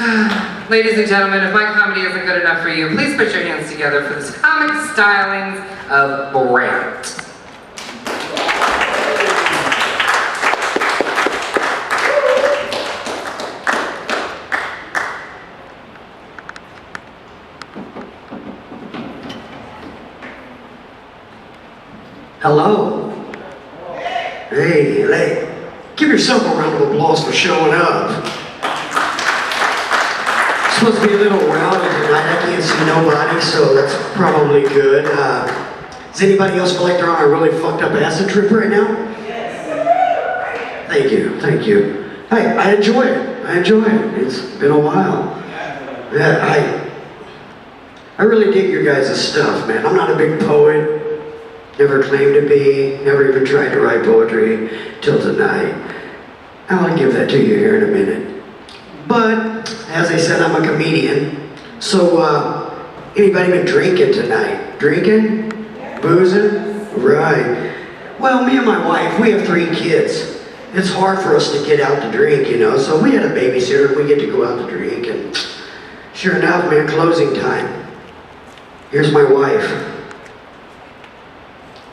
Ladies and gentlemen, if my comedy isn't good enough for you, please put your hands together for this comic stylings of Brant. Hello. Hey, give yourself a round of applause for showing up. It's supposed to be a little rowdy tonight. I can't see nobody, so that's probably good. Does anybody else feel like they're on a really fucked up acid trip right now? Yes. Thank you. Hey, I enjoy it. It's been a while. Yeah, I really dig your guys' stuff, man. I'm not a big poet. Never claimed to be, never even tried to write poetry till tonight. I'll give that to you here in a minute. But, as I said, I'm a comedian. So, anybody been drinking tonight? Drinking? Boozing? Right. Well, me and my wife, we have 3 kids. It's hard for us to get out to drink, you know, so we had a babysitter, we get to go out to drink, and sure enough, man, closing time. Here's my wife.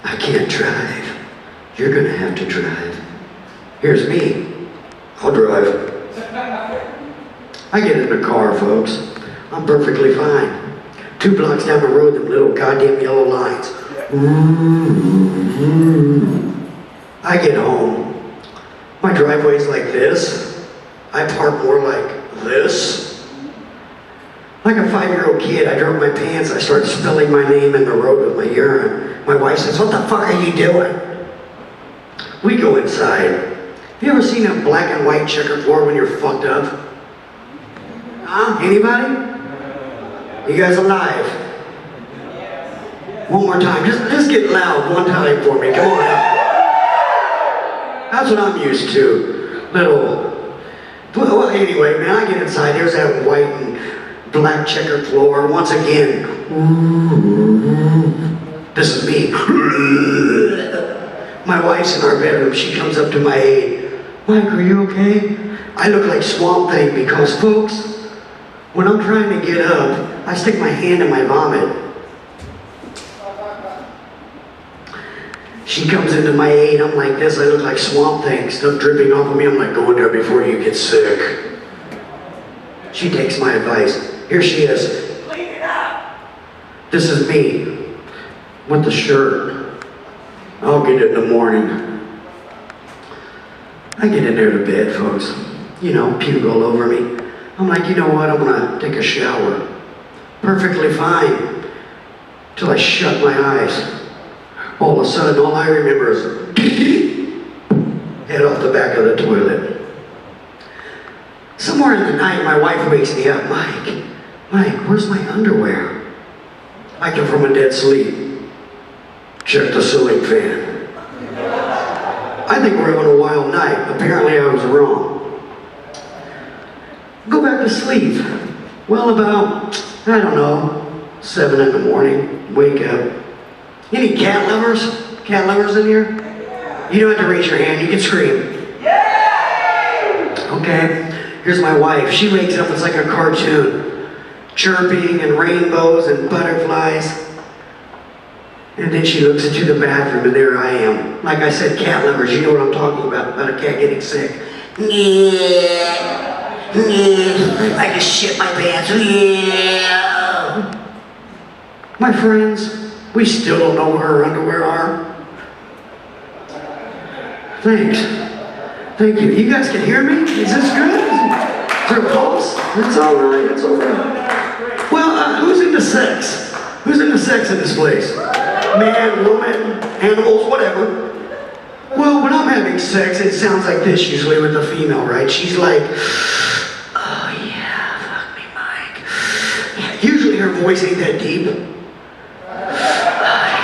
I can't drive. You're gonna have to drive. Here's me. I'll drive. I get in the car, folks. I'm perfectly fine. 2 blocks down the road, them little goddamn yellow lines. I get home. My driveway's like this. I park more like this. Like a 5-year-old kid, I drove my pants, I started spilling my name in the road with my urine. My wife says, "What the fuck are you doing?" We go inside. Have you ever seen a black and white checkered floor when you're fucked up? Huh? Anybody? You guys alive? One more time. Just get loud one time for me. Come on. That's what I'm used to. Well, anyway, man, I get inside. There's that white and black checkered floor. Once again. This is me. My wife's in our bedroom. She comes up to my aid. "Mike, are you okay?" I look like Swamp Thing because, folks, when I'm trying to get up, I stick my hand in my vomit. She comes into my aid. I'm like this. I look like Swamp Thing. Stuff dripping off of me. I'm like, "Go in there before you get sick." She takes my advice. Here she is. "Clean it up." This is me. With the shirt. I'll get it in the morning. I get in there to bed, folks. You know, puke all over me. I'm like, you know what? I'm gonna take a shower. Perfectly fine. Till I shut my eyes. All of a sudden, all I remember is head off the back of the toilet. Somewhere in the night, my wife wakes me up. Mike, where's my underwear? I come from a dead sleep. Check the ceiling fan. I think we're having a wild night. Apparently I was wrong. Go back to sleep. Well, about, I don't know, 7 in the morning. Wake up. Any cat lovers? Cat lovers in here? You don't have to raise your hand. You can scream. Okay. Here's my wife. She wakes up. It's like a cartoon. Chirping and rainbows and butterflies. And then she looks into the bathroom, and there I am. Like I said, cat lovers, you know what I'm talking about a cat getting sick. I just shit my pants. My friends, we still don't know where her underwear are. Thanks. Thank you. You guys can hear me? Is this good? Is there a pulse? It's all right. It's all right. Well, who's into sex? Who's into sex in this place? Man, woman, animals, whatever. Well, when I'm having sex, it sounds like this usually with the female, right? She's like, "Oh yeah, fuck me, Mike." Yeah, usually her voice ain't that deep. "Oh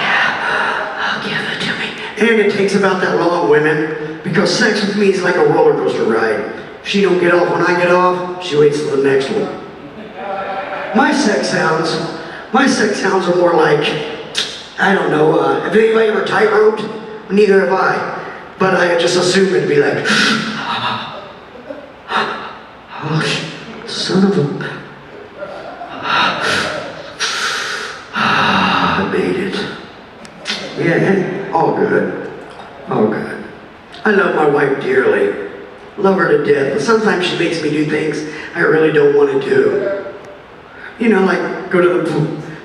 yeah, oh, give it to me." And it takes about that long, women, because sex with me is like a roller coaster ride. If she don't get off when I get off, she waits till the next one. My sex sounds are more like, I don't know, have anybody ever tight-roped? Neither have I. But I just assume it'd be like, oh, Son of a... I made it. Yeah, all good. All good. I love my wife dearly. Love her to death, but sometimes she makes me do things I really don't want to do. You know, like go to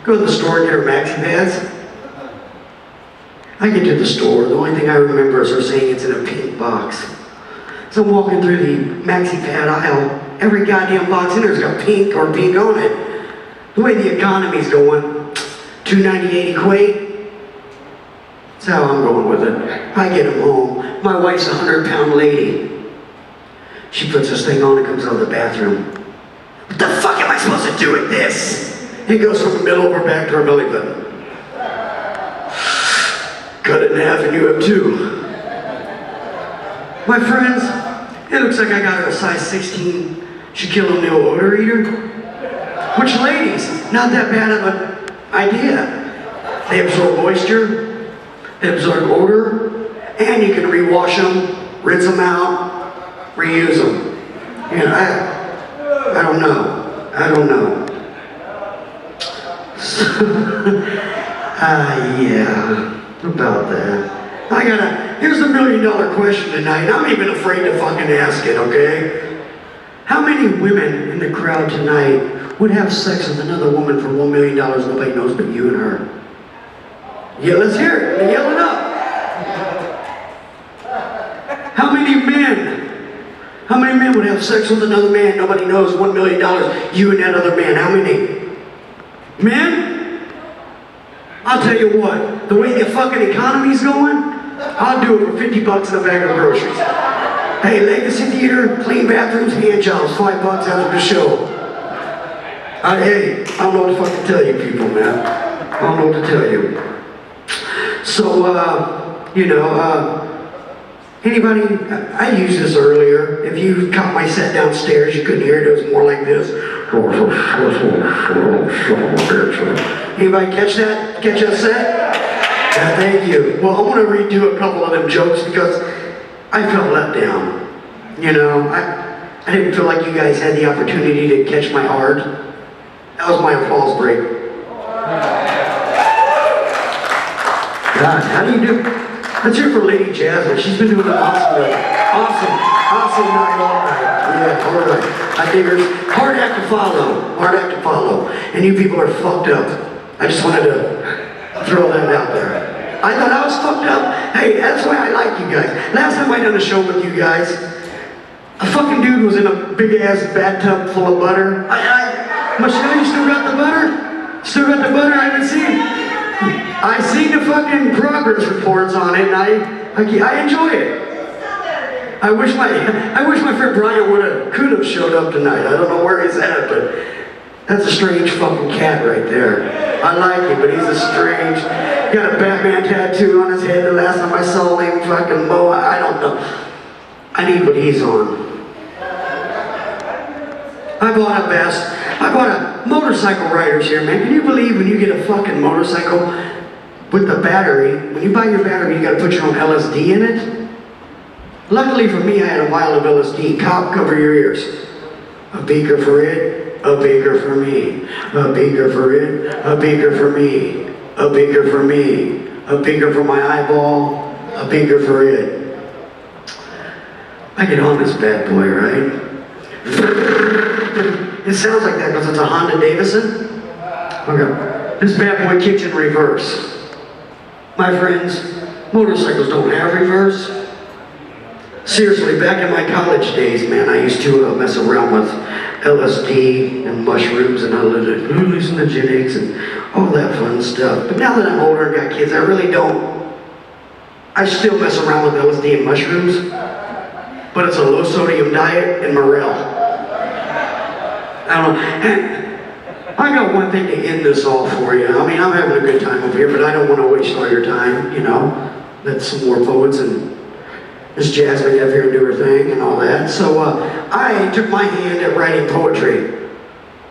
the store and get her maxi pads. I get to the store, the only thing I remember is her saying it's in a pink box. So I'm walking through the maxi pad aisle, every goddamn box in there's got pink or pink on it. The way the economy's going, $2.98 equate. That's how I'm going with it. I get them home. My wife's a 100-pound lady. She puts this thing on and comes out of the bathroom. What the fuck am I supposed to do with this? It goes from the middle of her back to her belly button. Cut it in half and you have two. My friends, it looks like I got her a size 16 Shaquille O'Neal odor eater. Which, ladies, not that bad of an idea. They absorb moisture, they absorb odor, and you can rewash them, rinse them out, reuse them. You know, I don't know. I don't know. Yeah, about that. Here's the $1 million question tonight. I'm even afraid to fucking ask it, okay? How many women in the crowd tonight would have sex with another woman for $1 million nobody knows but you and her? Yeah, let's hear it. Yell it up. How many men would have sex with another man nobody knows $1 million, you and that other man? How many? Men? I'll tell you what, the way the fucking economy's going, I'll do it for $50 in a bag of groceries. Hey, Legacy Theater, clean bathrooms, hand jobs, $5 after the show. Hey, I don't know what the fuck to tell you people, man. I don't know what to tell you. So, anybody, I used this earlier. If you caught my set downstairs, you couldn't hear it. It was more like this. Anybody catch that? Catch that set? Yeah, thank you. Well, I want to redo a couple of them jokes because I felt let down. You know, I didn't feel like you guys had the opportunity to catch my art. That was my applause break. God, how do you do? Let's hear for Lady Jasmine. She's been doing an awesome night all night. Yeah, all right. I dig her. Hard act to follow. And you people are fucked up. I just wanted to throw that out there. I thought I was fucked up. Hey, that's why I like you guys. Last time I done a show with you guys, a fucking dude was in a big ass bathtub full of butter. Michelle, you still got the butter? Still got the butter? I haven't seen. I seen the fucking progress reports on it, and I enjoy it. I wish my friend Brian could have showed up tonight. I don't know where he's at, but that's a strange fucking cat right there. I like him, but he's a strange. Got a Batman tattoo on his head. The last time I saw him, fucking Mo. I don't know. I need what he's on. I bought a motorcycle riders here, man. Can you believe when you get a fucking motorcycle with the battery, when you buy your battery, you gotta put your own LSD in it? Luckily for me, I had a vial of LSD. Cop, cover your ears. A beaker for it, a beaker for me. A beaker for it, a beaker for me. A beaker for me. A beaker for my eyeball, a beaker for it. I get on this bad boy, right? It sounds like that because it's a Honda Davidson. Okay. This bad boy kicks in reverse. My friends, motorcycles don't have reverse. Seriously, back in my college days, man, I used to mess around with LSD and mushrooms and hallucinogenics and all that fun stuff. But now that I'm older and got kids, I really don't. I still mess around with LSD and mushrooms, but it's a low sodium diet and Morel. I don't know. And I got one thing to end this all for you. I mean, I'm having a good time over here, but I don't want to waste all your time, you know. Let some more poets and Miss Jasmine up here and do her thing and all that. So I took my hand at writing poetry.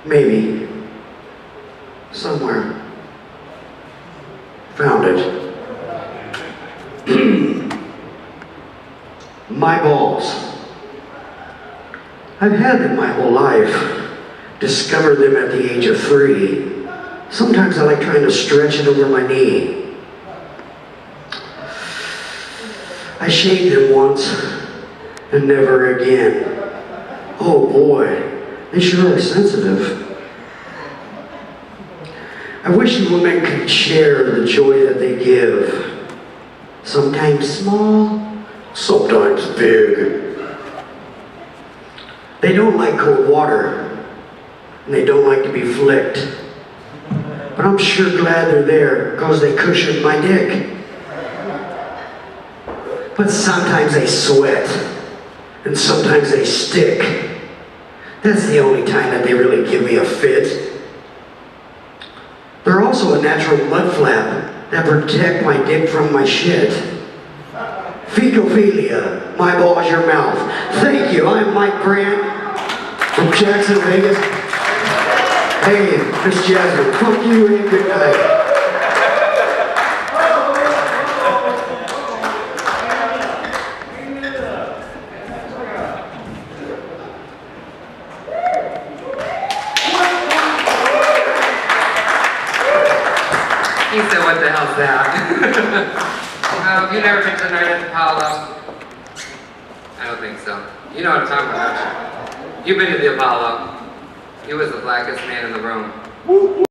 Maybe. Somewhere. Found it. My balls. I've had them my whole life. Discovered them at the age of 3. Sometimes I like trying to stretch it over my knee. I shaved them once and never again. Oh boy, they sure are sensitive. I wish women could share the joy that they give. Sometimes small, sometimes big. They don't like cold water, and they don't like to be flicked. But I'm sure glad they're there because they cushion my dick. But sometimes they sweat, and sometimes they stick. That's the only time that they really give me a fit. They're also a natural mud flap that protect my dick from my shit. Fecophilia, my balls, your mouth. Thank you, I'm Mike Brant from Jackson, Vegas. Hey, Miss Jasmine, fuck you and good night. He said, what the hell's that? You never been to the night at the Apollo? I don't think so. You know what I'm talking about, don't you? You've been to the Apollo. He was the blackest man in the room.